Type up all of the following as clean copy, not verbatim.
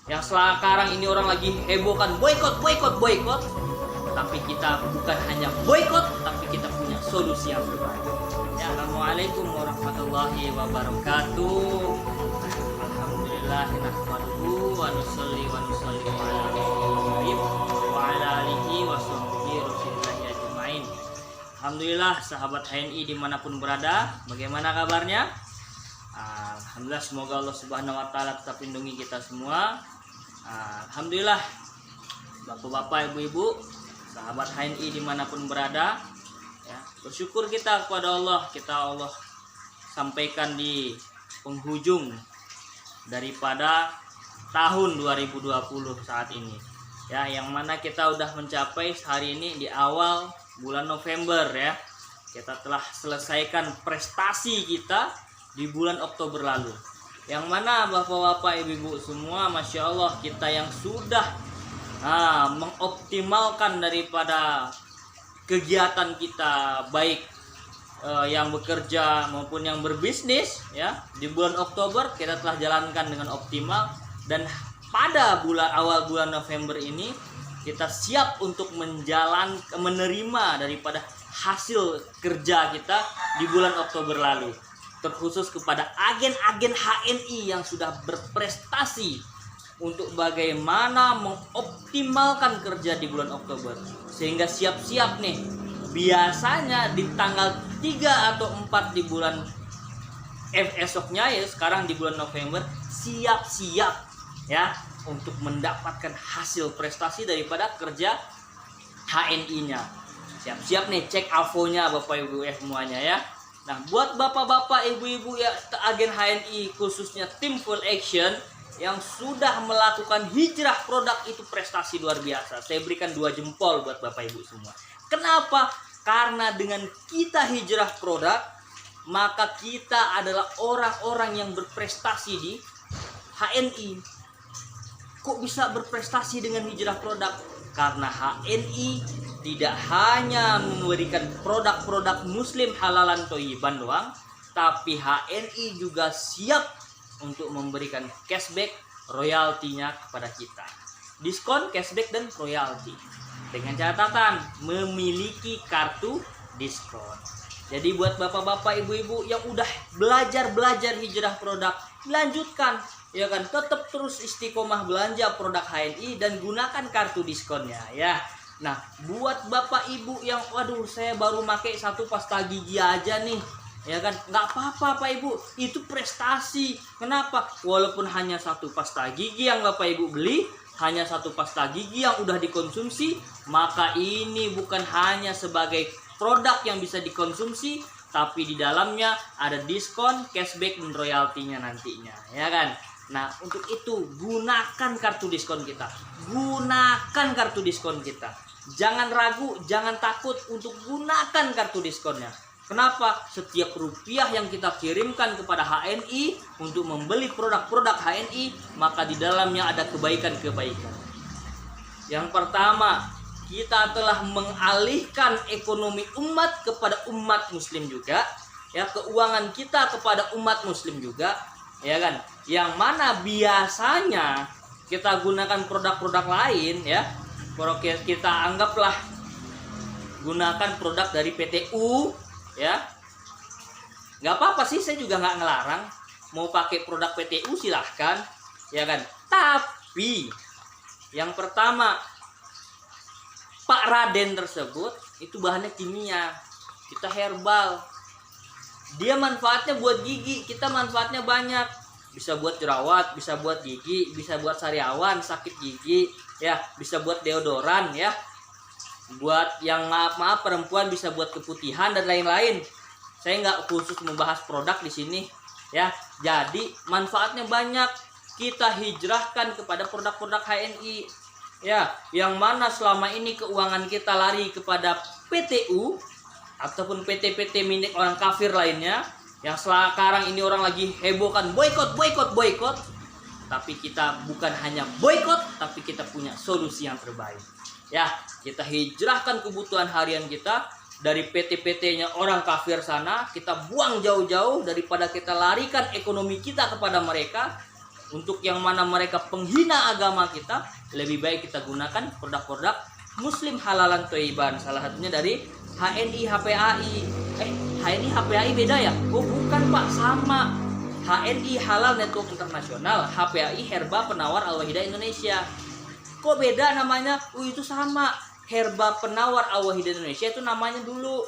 Yang sekarang ini orang lagi hebohkan boykot, boykot, boykot. Tapi kita bukan hanya boykot, tapi kita punya solusi yang terbaik. Ya, Assalamualaikum warahmatullahi wabarakatuh. Alhamdulillah, nahmaduhu wa nusalli wa nusallim ala alihi wa sahbihi rasulillahi ajmain. Alhamdulillah, sahabat HNI dimanapun berada, bagaimana kabarnya? Alhamdulillah, semoga Allah Subhanahu wa Ta'ala tetap lindungi kita semua. Alhamdulillah, bapak-bapak, ibu-ibu, sahabat HNI dimanapun berada, ya, bersyukur kita kepada Allah. Allah sampaikan di penghujung daripada tahun 2020 saat ini, ya, yang mana kita udah mencapai hari ini di awal bulan November, ya. Kita telah selesaikan prestasi kita di bulan Oktober lalu, yang mana bapak-bapak, ibu-ibu semua, masya Allah, kita yang sudah mengoptimalkan daripada kegiatan kita, baik yang bekerja maupun yang berbisnis, ya, di bulan Oktober kita telah jalankan dengan optimal. Dan pada awal bulan November ini kita siap untuk menerima daripada hasil kerja kita di bulan Oktober lalu, terkhusus kepada agen-agen HNI yang sudah berprestasi untuk bagaimana mengoptimalkan kerja di bulan Oktober, sehingga siap-siap nih. Biasanya di tanggal 3 atau 4 di bulan esoknya, ya, sekarang di bulan November, siap-siap, ya, untuk mendapatkan hasil prestasi daripada kerja HNI-nya. Siap-siap nih, cek AVO-nya Bapak Ibu semuanya, ya. Nah, buat bapak-bapak, ibu-ibu, ya, agen HNI, khususnya tim full action yang sudah melakukan hijrah produk, itu prestasi luar biasa. Saya berikan 2 jempol buat bapak ibu semua. Kenapa? Karena dengan kita hijrah produk, maka kita adalah orang-orang yang berprestasi di HNI. Kok bisa berprestasi dengan hijrah produk? Karena HNI tidak hanya memberikan produk-produk muslim halalan thayyiban doang, tapi HNI juga siap untuk memberikan cashback, royaltinya kepada kita. Diskon, cashback, dan royalti, dengan catatan memiliki kartu diskon. Jadi buat bapak-bapak, ibu-ibu yang udah belajar hijrah produk, lanjutkan, ya kan, tetap terus istiqomah belanja produk HNI dan gunakan kartu diskonnya, ya. Nah, buat bapak ibu yang waduh, saya baru pakai 1 pasta gigi aja nih, ya kan, nggak apa-apa Pak Ibu, itu prestasi. Kenapa? Walaupun hanya 1 pasta gigi yang bapak ibu beli, hanya 1 pasta gigi yang udah dikonsumsi, maka ini bukan hanya sebagai produk yang bisa dikonsumsi, tapi di dalamnya ada diskon, cashback, dan royaltinya nantinya, ya kan. Nah, untuk itu gunakan kartu diskon kita. Gunakan kartu diskon kita. Jangan ragu, jangan takut untuk gunakan kartu diskonnya. Kenapa? Setiap rupiah yang kita kirimkan kepada HNI untuk membeli produk-produk HNI, maka di dalamnya ada kebaikan-kebaikan. Yang pertama, kita telah mengalihkan ekonomi umat kepada umat muslim juga, ya, keuangan kita kepada umat muslim juga, ya kan. Yang mana biasanya kita gunakan produk-produk lain, ya. Kalau kita anggaplah gunakan produk dari PTU, ya, nggak apa-apa sih, saya juga nggak ngelarang mau pakai produk PTU, silahkan, ya kan. Tapi yang pertama, Pak Raden tersebut itu bahannya kimia, kita herbal. Dia manfaatnya buat gigi, kita manfaatnya banyak. Bisa buat jerawat, bisa buat gigi, bisa buat sariawan, sakit gigi, ya, bisa buat deodoran, ya. Buat yang maaf perempuan bisa buat keputihan dan lain-lain. Saya nggak khusus membahas produk di sini, ya. Jadi manfaatnya banyak. Kita hijrahkan kepada produk-produk HNI, ya, yang mana selama ini keuangan kita lari kepada PTU ataupun PT-PT milik orang kafir lainnya, yang sekarang ini orang lagi hebohkan boykot, boykot, boykot. Tapi kita bukan hanya boykot, tapi kita punya solusi yang terbaik. Ya, kita hijrahkan kebutuhan harian kita dari PT-PT-nya orang kafir sana, kita buang jauh-jauh daripada kita larikan ekonomi kita kepada mereka. untuk yang mana mereka penghina agama kita, lebih baik kita gunakan produk-produk muslim halalan thayyiban. Salah satunya dari HNI HPAI. HNI HPAI beda ya? Oh bukan Pak, sama. HNI Halal Network Internasional, HPAI Herba Penawar Al-Wahidah Indonesia. Kok beda namanya? Itu sama. Herba Penawar Al-Wahidah Indonesia itu namanya dulu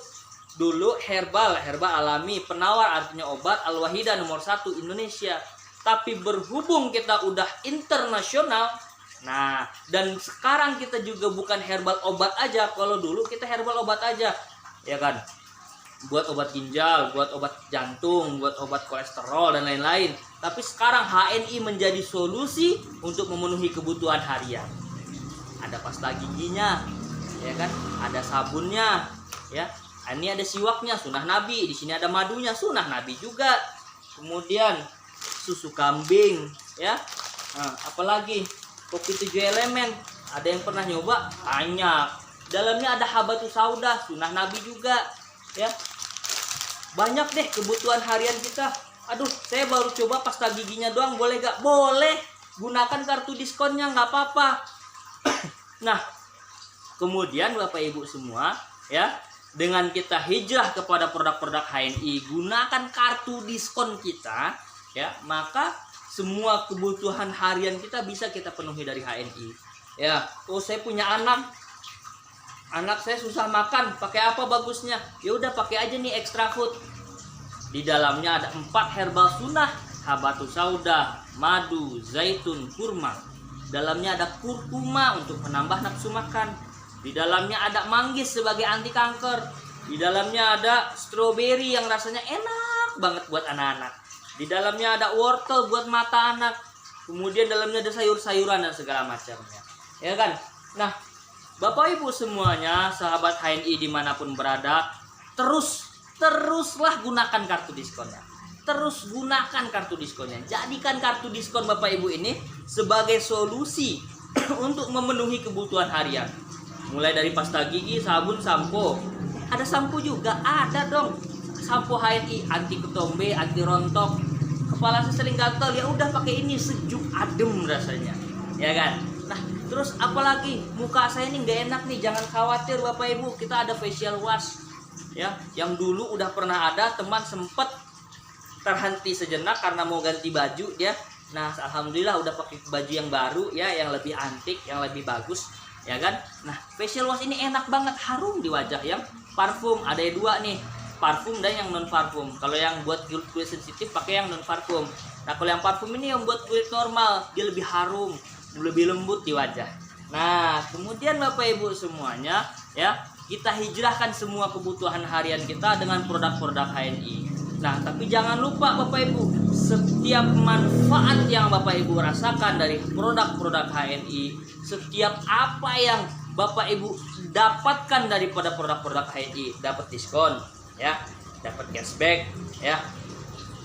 herbal alami, penawar artinya obat, Al-Wahidah nomor 1 Indonesia. Tapi berhubung kita udah internasional, nah dan sekarang kita juga bukan herbal obat aja. Kalau dulu kita herbal obat aja, ya kan, buat obat ginjal, buat obat jantung, buat obat kolesterol dan lain-lain. Tapi sekarang HNI menjadi solusi untuk memenuhi kebutuhan harian. Ada pasta giginya, ya kan, ada sabunnya, ya. Ini ada siwaknya, sunnah Nabi. Di sini ada madunya, sunnah Nabi juga. Kemudian susu kambing, ya. Nah, apalagi kopi 7 elemen. Ada yang pernah nyoba? Banyak. Dalamnya ada habatus sauda, sunnah Nabi juga, ya. Banyak deh kebutuhan harian kita. Aduh, saya baru coba pasta giginya doang, boleh gak? Boleh. Gunakan kartu diskonnya, nggak apa-apa. Nah, kemudian Bapak Ibu semua, ya, dengan kita hijrah kepada produk-produk HNI, gunakan kartu diskon kita, ya, maka semua kebutuhan harian kita bisa kita penuhi dari HNI. Ya, oh saya punya anak saya susah makan, pakai apa bagusnya? Ya udah pakai aja nih extra food. Di dalamnya ada 4 herbal sunnah, habatus sauda, madu, zaitun, kurma. Dalamnya ada kurkuma untuk menambah nafsu makan. Di dalamnya ada manggis sebagai anti kanker. Di dalamnya ada stroberi yang rasanya enak banget buat anak-anak. Di dalamnya ada wortel buat mata anak. Kemudian dalamnya ada sayur-sayuran dan segala macamnya. Ya kan? Nah, Bapak Ibu semuanya, sahabat HNI dimanapun berada, teruslah gunakan kartu diskonnya. Terus gunakan kartu diskonnya. Jadikan kartu diskon Bapak Ibu ini sebagai solusi untuk memenuhi kebutuhan harian. Mulai dari pasta gigi, sabun, sampo. Ada sampo juga, ada dong. Sampo HNI anti ketombe, anti rontok. Kepala saya sering gatal, ya udah pakai ini, sejuk adem rasanya. Ya kan? Nah, terus apalagi muka saya ini nggak enak nih, jangan khawatir Bapak Ibu, kita ada facial wash. Ya, yang dulu udah pernah ada teman sempet terhenti sejenak karena mau ganti baju dia. Nah, alhamdulillah udah pakai baju yang baru ya, yang lebih antik, yang lebih bagus. Ya kan? Nah, facial wash ini enak banget, harum di wajah. Yang parfum ada 2 nih, parfum dan yang non parfum. Kalau yang buat kulit sensitif pakai yang non parfum. Nah, kalau yang parfum ini yang buat kulit normal, dia lebih harum, lebih lembut di wajah. Nah, kemudian Bapak Ibu semuanya, ya, kita hijrahkan semua kebutuhan harian kita dengan produk-produk HNI. Nah, tapi jangan lupa Bapak Ibu, setiap manfaat yang Bapak Ibu rasakan dari produk-produk HNI, setiap apa yang Bapak Ibu dapatkan daripada produk-produk HNI, dapat diskon, ya, dapat cashback, ya.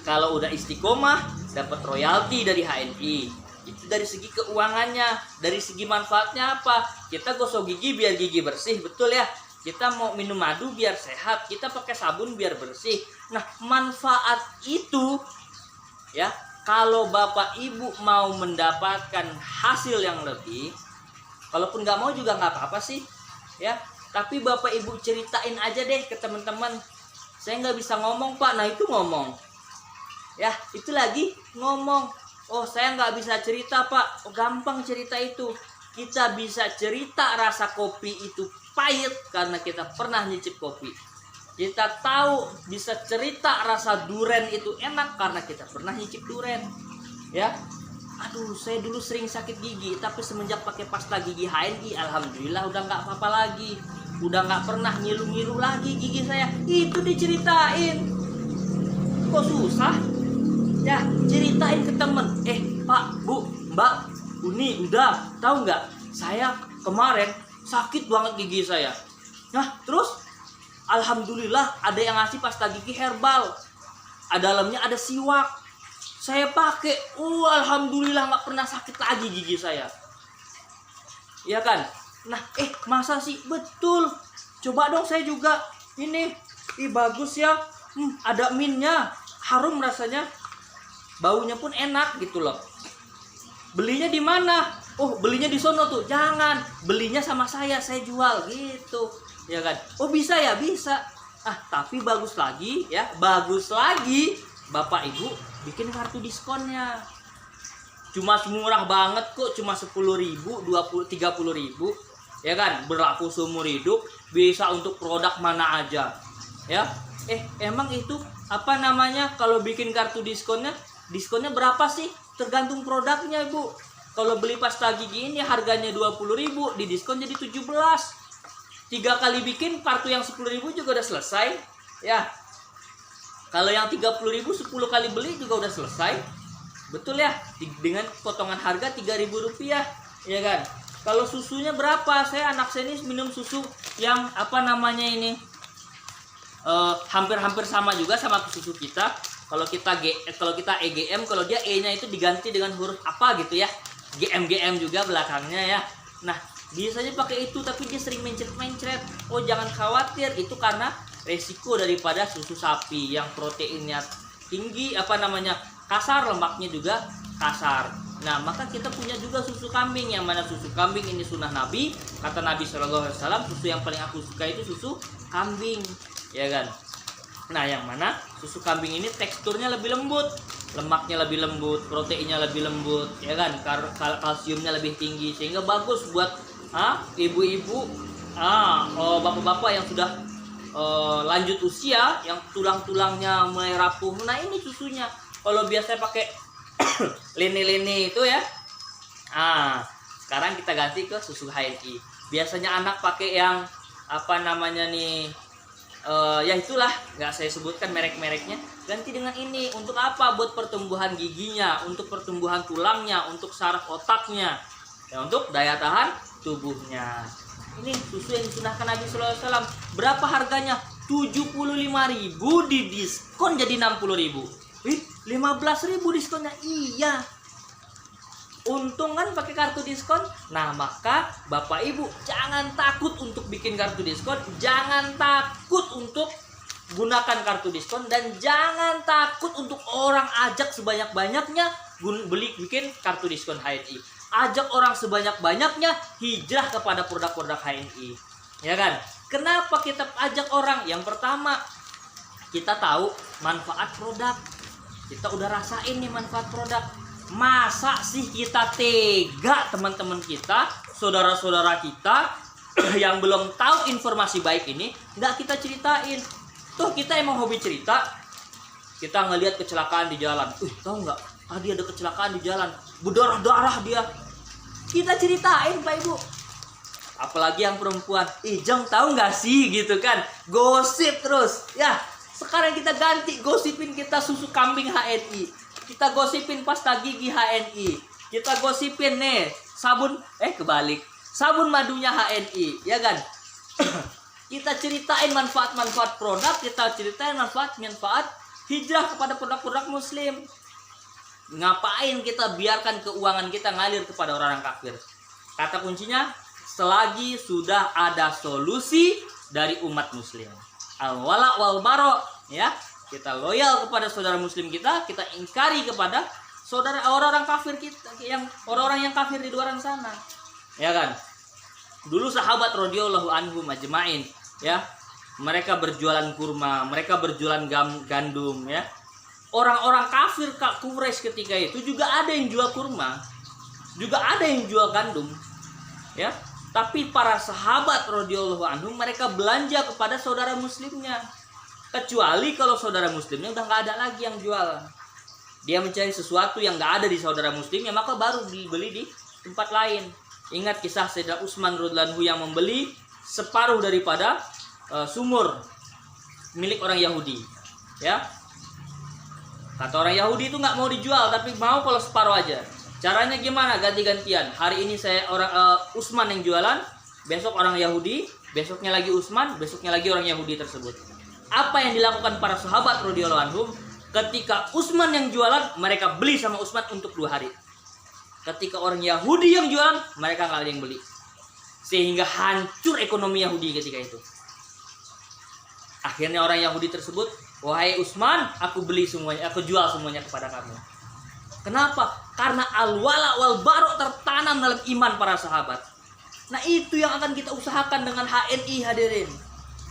Kalau udah istiqomah, dapat royalti dari HNI. Itu dari segi keuangannya, dari segi manfaatnya apa? Kita gosok gigi biar gigi bersih, betul ya? Kita mau minum madu biar sehat, kita pakai sabun biar bersih. Nah, manfaat itu, ya, kalau Bapak Ibu mau mendapatkan hasil yang lebih, kalaupun nggak mau juga nggak apa-apa sih, ya. Tapi Bapak Ibu ceritain aja deh ke teman-teman. Saya nggak bisa ngomong Pak, nah itu ngomong. Ya, itu lagi ngomong. Oh, saya nggak bisa cerita Pak. Oh, gampang cerita itu. Kita bisa cerita rasa kopi itu pahit karena kita pernah nyicip kopi. Kita tahu bisa cerita rasa duren itu enak karena kita pernah nyicip duren. Ya. Aduh, saya dulu sering sakit gigi, tapi semenjak pakai pasta gigi HNI, alhamdulillah udah nggak apa-apa lagi. Udah nggak pernah ngilu-ngilu lagi gigi saya. Itu diceritain. Kok susah? Ya, ceritain ke temen. Pak, Bu, Mbak, Uni, udah tahu nggak? Saya kemarin sakit banget gigi saya. Nah, terus alhamdulillah ada yang ngasih pasta gigi herbal. Dalamnya ada siwak. Saya pakai, alhamdulillah nggak pernah sakit lagi gigi saya. Iya kan? Nah, masa sih? Betul. Coba dong saya juga. Ini, bagus ya. Ada mintnya, harum rasanya. Baunya pun enak gitu loh. belinya di mana? Oh, belinya di sono tuh. Jangan, belinya sama saya jual gitu. Ya kan? Oh, bisa ya, bisa. Tapi bagus lagi ya, bagus lagi Bapak Ibu bikin kartu diskonnya. Cuma murah banget kok, cuma 10.000, 20, 30.000. Ya kan? Berlaku seumur hidup, bisa untuk produk mana aja. Ya. Emang itu apa namanya, kalau bikin kartu diskonnya berapa sih? Tergantung produknya, Ibu. Kalau beli pasta gigi ini harganya 20.000, di diskon jadi 17. 3 kali bikin kartu yang 10.000 juga udah selesai. Ya. Kalau yang 30.000 10 kali beli juga udah selesai. Betul ya? Dengan potongan harga Rp3.000, ya kan? Kalau susunya berapa? Anak saya ini minum susu yang apa namanya ini? Hampir-hampir sama juga sama susu kita. Kalau kita EGM, kalau dia E-nya itu diganti dengan huruf apa gitu ya. GM juga belakangnya ya. Nah, biasanya pakai itu, tapi dia sering mencret-mencret. Oh, jangan khawatir, itu karena resiko daripada susu sapi yang proteinnya tinggi, kasar, lemaknya juga kasar. Nah, maka kita punya juga susu kambing, yang mana susu kambing ini sunnah Nabi. Kata Nabi SAW, susu yang paling aku suka itu susu kambing, ya kan? Nah, yang mana susu kambing ini teksturnya lebih lembut, lemaknya lebih lembut, proteinnya lebih lembut, ya kan? Kalsiumnya lebih tinggi, sehingga bagus buat ibu-ibu, bapak-bapak yang sudah lanjut usia, yang tulang-tulangnya mulai rapuh. Nah, ini susunya. Kalau biasa pakai lini-lini itu ya. Sekarang kita ganti ke susu HNI. Biasanya anak pakai yang apa namanya nih, ya itulah, nggak saya sebutkan merek-mereknya. Ganti dengan ini. Untuk apa? Buat pertumbuhan giginya, untuk pertumbuhan tulangnya, untuk saraf otaknya, ya, untuk daya tahan tubuhnya. Ini susu yang disunahkan Nabi SAW. Berapa harganya? 75.000, di diskon jadi 60.000. 15.000 diskonnya. Iya, untung kan pakai kartu diskon. Nah, maka Bapak Ibu jangan takut untuk bikin kartu diskon, jangan takut untuk gunakan kartu diskon, dan jangan takut untuk orang ajak sebanyak-banyaknya bikin kartu diskon HNI. Ajak orang sebanyak-banyaknya hijrah kepada produk-produk HNI, ya kan? Kenapa kita ajak orang? Yang pertama, kita tahu manfaat produk. Kita udah rasain nih manfaat produk. Masa sih kita tega teman-teman kita, saudara-saudara kita yang belum tahu informasi baik ini, nggak kita ceritain? Tuh, kita emang hobi cerita. Kita ngelihat kecelakaan di jalan. Tahu nggak? Tadi ada kecelakaan di jalan, berdarah-darah dia. Kita ceritain, Pak Ibu. Apalagi yang perempuan. Jeng, tahu nggak sih gitu kan? Gosip terus. Ya, sekarang kita ganti, gosipin kita susu kambing HNI. Kita gosipin pasta gigi HNI. Kita gosipin nih sabun sabun madunya HNI, ya kan? Kita ceritain manfaat-manfaat produk, kita ceritain manfaat-manfaat hijrah kepada produk-produk muslim. Ngapain kita biarkan keuangan kita ngalir kepada orang kafir? Kata kuncinya, selagi sudah ada solusi dari umat muslim. Al-wala wal baro, ya. Kita loyal kepada saudara muslim kita ingkari kepada saudara orang-orang kafir kita, orang-orang yang kafir di luar sana. Ya kan? Dulu sahabat radhiyallahu anhum ajmain, ya. Mereka berjualan kurma, mereka berjualan gandum, ya. Orang-orang kafir Quraisy ketika itu juga ada yang jual kurma, juga ada yang jual gandum, ya. Tapi para sahabat radhiyallahu anhum mereka belanja kepada saudara muslimnya. Kecuali kalau saudara muslimnya udah nggak ada lagi yang jual. Dia mencari sesuatu yang nggak ada di saudara muslimnya, maka baru dibeli di tempat lain. Ingat kisah Sayyidina Utsman radhiyallahu anhu yang membeli separuh daripada sumur milik orang Yahudi. Ya. Kata orang Yahudi itu nggak mau dijual, tapi mau kalau separuh aja. Caranya gimana? Ganti-gantian. Hari ini Utsman yang jualan, besok orang Yahudi, besoknya lagi Utsman, besoknya lagi orang Yahudi tersebut. Apa yang dilakukan para sahabat radhiyallahu anhum? Ketika Utsman yang jualan, mereka beli sama Utsman untuk 2 hari. Ketika orang Yahudi yang jualan, mereka nggak ada yang beli. Sehingga hancur ekonomi Yahudi ketika itu. Akhirnya orang Yahudi tersebut, wahai Utsman, aku beli semuanya, aku jual semuanya kepada kamu. Kenapa? Karena al-wala wal barok tertanam dalam iman para sahabat. Nah itu yang akan kita usahakan dengan HNI hadirin.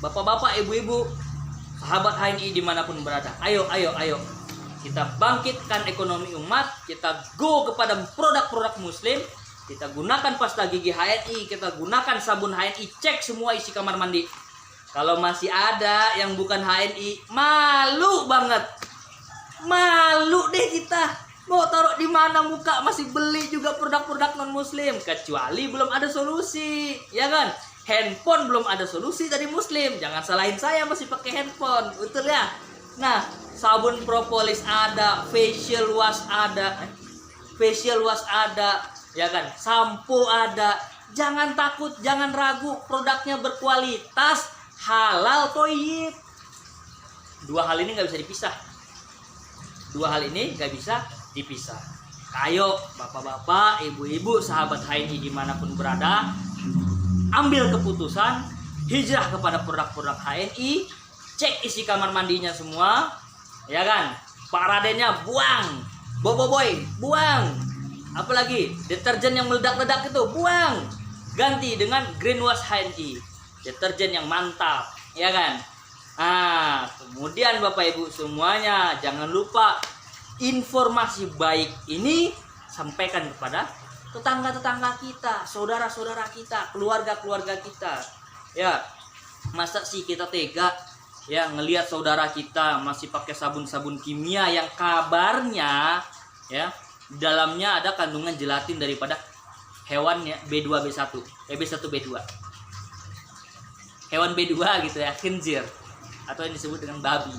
Bapak-bapak, ibu-ibu, sahabat HNI dimanapun berada. Ayo. Kita bangkitkan ekonomi umat. Kita go kepada produk-produk muslim. Kita gunakan pasta gigi HNI. Kita gunakan sabun HNI. Cek semua isi kamar mandi. Kalau masih ada yang bukan HNI, malu banget. Malu deh kita. Mau taruh di mana muka, masih beli juga produk-produk non muslim. Kecuali belum ada solusi, ya kan? Handphone belum ada solusi dari muslim. Jangan salahin saya masih pakai handphone, betul ya? Nah, sabun propolis ada, facial wash ada, ya kan? Sampo ada. Jangan takut, jangan ragu, produknya berkualitas, halal, toyib. Dua hal ini nggak bisa dipisah. Ayo bapak-bapak, ibu-ibu, sahabat HNI dimanapun berada, ambil keputusan hijrah kepada produk-produk HNI. Cek isi kamar mandinya semua, ya kan? Paradennya buang, boboiboy buang, apalagi deterjen yang meledak-ledak itu buang, ganti dengan green wash HNI, deterjen yang mantap, ya kan? Kemudian Bapak Ibu semuanya, jangan lupa informasi baik ini sampaikan kepada tetangga-tetangga kita, saudara-saudara kita, keluarga-keluarga kita. Ya, masa sih kita tega ya ngelihat saudara kita masih pakai sabun-sabun kimia yang kabarnya ya dalamnya ada kandungan gelatin daripada hewan ya, B2B1, B1B2. Hewan B2 gitu ya, khinzir atau yang disebut dengan babi.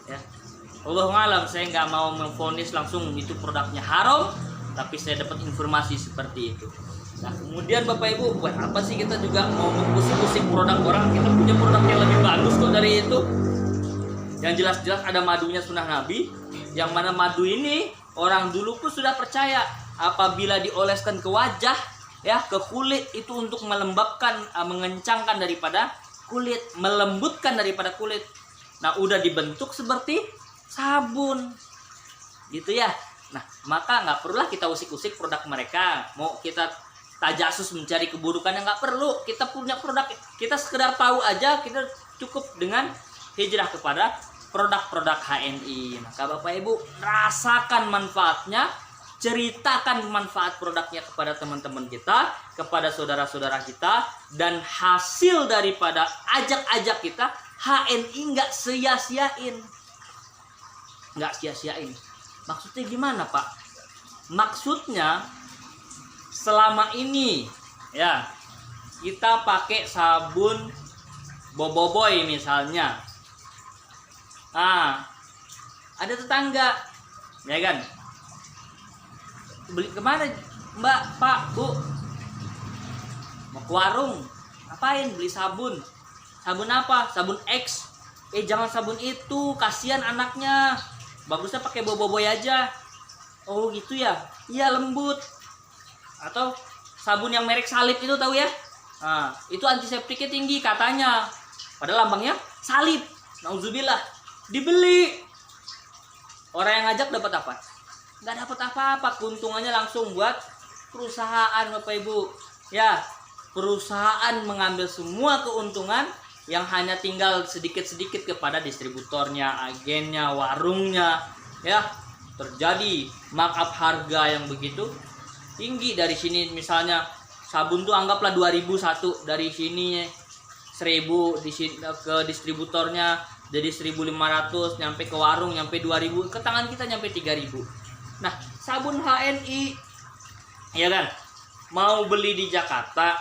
Ya. Allahu a'lam, saya nggak mau memvonis langsung itu produknya haram, tapi saya dapat informasi seperti itu. Nah, kemudian Bapak Ibu, buat apa sih kita juga mau mengusik-usik produk orang? Kita punya produk yang lebih bagus kok dari itu. Yang jelas-jelas ada madunya sunnah Nabi, yang mana madu ini orang dulu pun sudah percaya apabila dioleskan ke wajah, ya, ke kulit itu untuk melembabkan, mengencangkan daripada kulit, melembutkan daripada kulit. Nah, udah dibentuk seperti sabun, gitu ya. Nah, maka nggak perlulah kita usik-usik produk mereka. Mau kita tajasus mencari keburukan yang nggak perlu. Kita punya produk, kita sekedar tahu aja, kita cukup dengan hijrah kepada produk-produk HNI. Maka Bapak Ibu rasakan manfaatnya, ceritakan manfaat produknya kepada teman-teman kita, kepada saudara-saudara kita, dan hasil daripada ajak-ajak kita HNI nggak sia-siain. Nggak sia-siain. Maksudnya gimana, Pak? Maksudnya selama ini ya kita pakai sabun boboiboy misalnya. Ada tetangga, ya kan? Beli kemana, Mbak, Pak, Bu? Mau ke warung. Ngapain? Beli sabun. Sabun apa? Sabun X. Jangan sabun itu, kasihan anaknya. Bagusnya pakai boboiboy aja. Oh gitu ya? Iya, lembut. Atau sabun yang merek salib itu tahu ya? Itu antiseptiknya tinggi katanya. Padahal lambangnya salib. Nauzubillah. Dibeli. Orang yang ngajak dapat apa? Nggak dapat apa-apa. Keuntungannya langsung buat perusahaan, Bapak Ibu. Ya, perusahaan mengambil semua keuntungan yang hanya tinggal sedikit-sedikit kepada distributornya, agennya, warungnya, ya. Terjadi markup harga yang begitu tinggi. Dari sini misalnya sabun tuh anggaplah 2.000 satu, dari sini 1.000 di sini ke distributornya jadi 1.500, nyampe ke warung nyampe 2.000, ke tangan kita nyampe 3.000. Nah, sabun HNI ya kan, mau beli di Jakarta,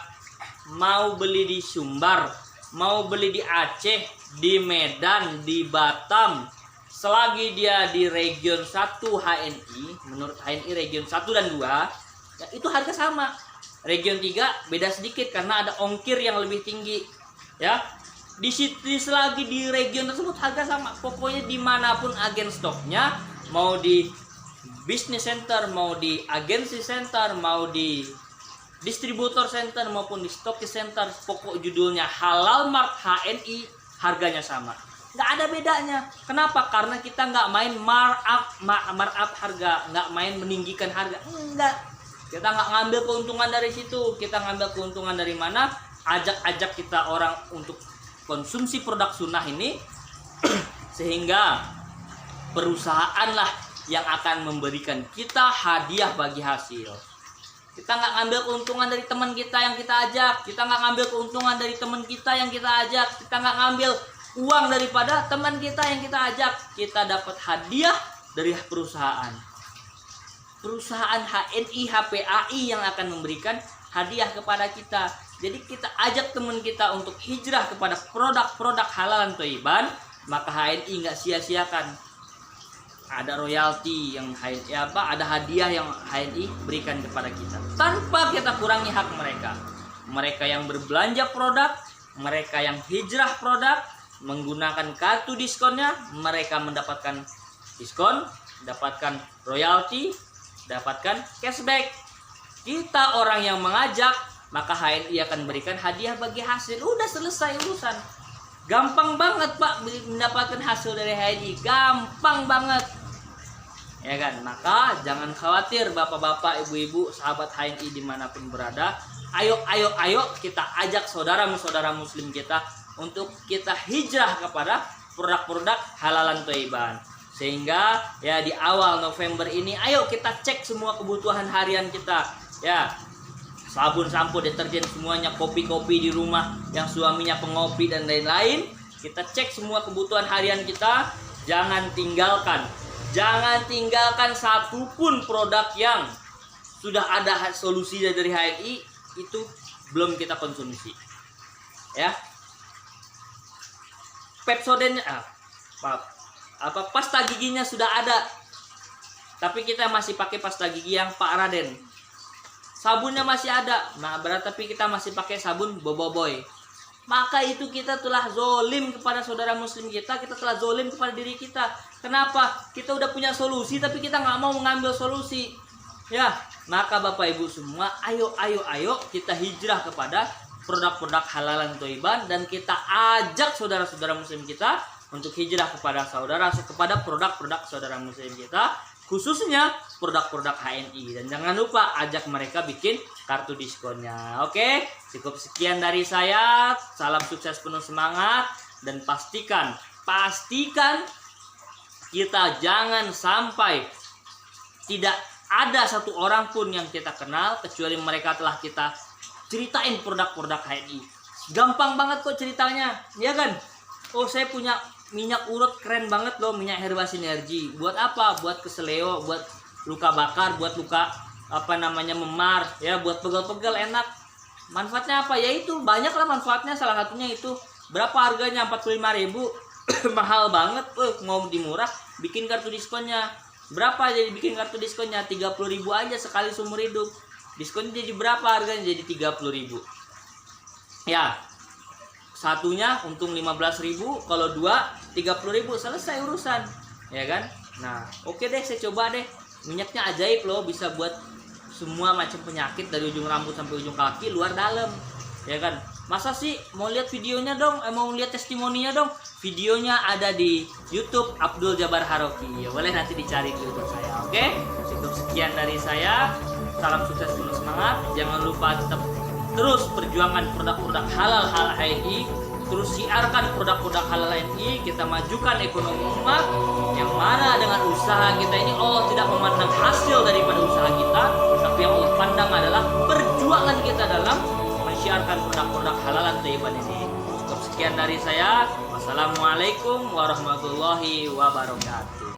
mau beli di Sumbar, mau beli di Aceh, di Medan, di Batam, selagi dia di region 1 HNI, menurut HNI region 1 dan 2, ya, itu harga sama. Region 3 beda sedikit karena ada ongkir yang lebih tinggi. Ya, selagi di region tersebut harga sama. Pokoknya dimanapun agen stoknya, mau di business center, mau di agensi center, mau di distributor center maupun di stock center, pokok judulnya halal mark HNI, harganya sama. nggak ada bedanya. Kenapa? Karena kita nggak main markup harga, nggak main meninggikan harga, enggak. Kita nggak ngambil keuntungan dari situ. Kita ngambil keuntungan dari mana? Ajak kita orang untuk konsumsi produk sunnah ini sehingga perusahaan lah yang akan memberikan kita hadiah bagi hasil. Kita nggak ngambil keuntungan dari teman kita yang kita ajak. Kita nggak ngambil keuntungan dari teman kita yang kita ajak. Kita nggak ngambil uang daripada teman kita yang kita ajak. Kita dapat hadiah dari perusahaan. Perusahaan HNI, HPAI yang akan memberikan hadiah kepada kita. Jadi kita ajak teman kita untuk hijrah kepada produk-produk halal dan thayyiban, maka HNI nggak sia-siakan. Ada royalti yang HNI ada hadiah yang HNI berikan kepada kita tanpa kita kurangi hak mereka. Mereka yang berbelanja produk, mereka yang hijrah produk menggunakan kartu diskonnya, mereka mendapatkan diskon, mendapatkan royalti, dapatkan cashback. Kita orang yang mengajak, maka HNI akan berikan hadiah bagi hasil. Udah selesai urusan. Gampang banget Pak mendapatkan hasil dari HNI, gampang banget. Ya kan? Maka jangan khawatir bapak-bapak, ibu-ibu, sahabat HNI dimanapun berada. Ayo kita ajak saudara-saudara muslim kita untuk kita hijrah kepada produk-produk halalan thayyiban. Sehingga ya di awal November ini ayo kita cek semua kebutuhan harian kita. Ya, sabun, sampo, deterjen semuanya, kopi-kopi di rumah yang suaminya pengopi dan lain-lain. Kita cek semua kebutuhan harian kita. Jangan tinggalkan satupun produk yang sudah ada solusi dari HNI itu belum kita konsumsi. Ya. Pepsodent pasta giginya sudah ada. Tapi kita masih pakai pasta gigi yang Pak Raden. Sabunnya masih ada. Nah, tapi kita masih pakai sabun Boboiboy. Maka itu kita telah zolim kepada saudara muslim kita telah zolim kepada diri kita. Kenapa? Kita udah punya solusi tapi kita nggak mau mengambil solusi. Ya, maka Bapak Ibu semua, ayo kita hijrah kepada produk-produk halalan thayyiban dan kita ajak saudara-saudara muslim kita untuk hijrah kepada produk-produk saudara muslim kita, khususnya produk-produk HNI. Dan jangan lupa ajak mereka bikin kartu diskonnya. Oke, cukup sekian dari saya. Salam sukses, penuh semangat, dan pastikan kita jangan sampai tidak ada satu orang pun yang kita kenal kecuali mereka telah kita ceritain produk-produk HNI. Gampang banget kok ceritanya, ya kan? Oh, saya punya minyak urut keren banget loh, minyak herba sinergi. Buat apa? Buat keseleo, buat luka bakar, buat luka memar, ya, buat pegel-pegel enak. Manfaatnya apa? Ya itu banyak lah manfaatnya, salah satunya itu. Berapa harganya? 45.000. Mahal banget. Mau dimurah, bikin kartu diskonnya. Berapa jadi bikin kartu diskonnya? 30.000 aja sekali seumur hidup. Diskonnya jadi berapa harganya? Jadi 30.000. Ya. Satunya untung 15.000, kalau dua 30.000, selesai urusan. Ya kan? Nah, oke deh, saya coba deh. Minyaknya ajaib loh, bisa buat semua macam penyakit dari ujung rambut sampai ujung kaki, luar dalam. Ya kan? Masa sih mau lihat videonya dong, mau lihat testimoninya dong. Videonya ada di YouTube Abdul Jabar Haroki. Ya boleh nanti dicari di YouTube saya. Oke? Cukup sekian dari saya. Salam sukses, penuh semangat. Jangan lupa tetap terus perjuangan produk-produk halal HNI. Terus siarkan produk-produk halal HNI. Kita majukan ekonomi umat. Yang mana dengan usaha kita ini Allah tidak memandang hasil daripada usaha kita, tapi yang Allah pandang adalah perjuangan kita dalam mensiarkan produk-produk halalan thayyiban ini. Cukup sekian dari saya. Wassalamualaikum warahmatullahi wabarakatuh.